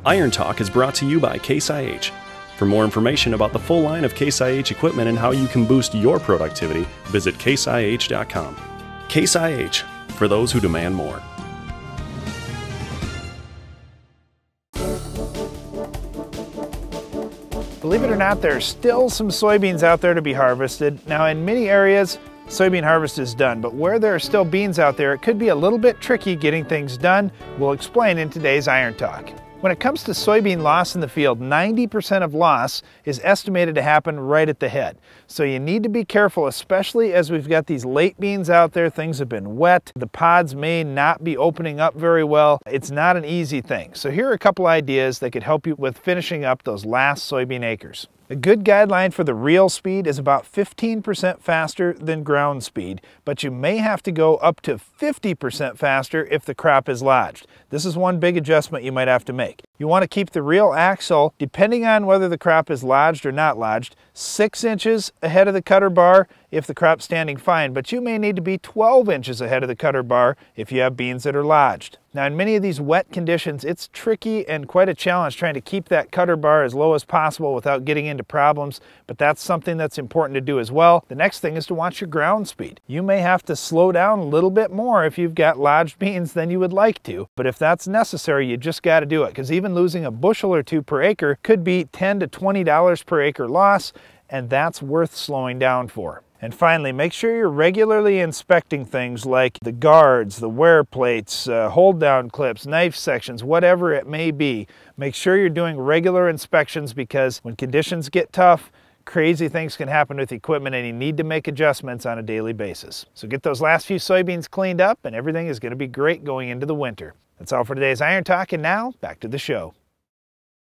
Iron Talk is brought to you by Case IH. For more information about the full line of Case IH equipment and how you can boost your productivity, visit caseih.com. Case IH, for those who demand more. Believe it or not, there are still some soybeans out there to be harvested. Now, in many areas, soybean harvest is done, but where there are still beans out there, it could be a little bit tricky getting things done. We'll explain in today's Iron Talk. When it comes to soybean loss in the field, 90% of loss is estimated to happen right at the head. So you need to be careful, especially as we've got these late beans out there. Things have been wet. The pods may not be opening up very well. It's not an easy thing. So here are a couple ideas that could help you with finishing up those last soybean acres. A good guideline for the reel speed is about 15% faster than ground speed, but you may have to go up to 50% faster if the crop is lodged. This is one big adjustment you might have to make. You want to keep the reel axle, depending on whether the crop is lodged or not lodged, 6 inches ahead of the cutter bar if the crop's standing fine, but you may need to be 12 inches ahead of the cutter bar if you have beans that are lodged. Now, in many of these wet conditions, it's tricky and quite a challenge trying to keep that cutter bar as low as possible without getting into problems, but that's something that's important to do as well. The next thing is to watch your ground speed. You may have to slow down a little bit more if you've got lodged beans than you would like to, but if that's necessary, you just got to do it, because even losing a bushel or two per acre could be $10 to $20 per acre loss, and that's worth slowing down for. And finally, make sure you're regularly inspecting things like the guards, the wear plates, hold down clips, knife sections, whatever it may be. Make sure you're doing regular inspections, because when conditions get tough, crazy things can happen with equipment and you need to make adjustments on a daily basis. So get those last few soybeans cleaned up and everything is going to be great going into the winter. That's all for today's Iron Talk, and now back to the show.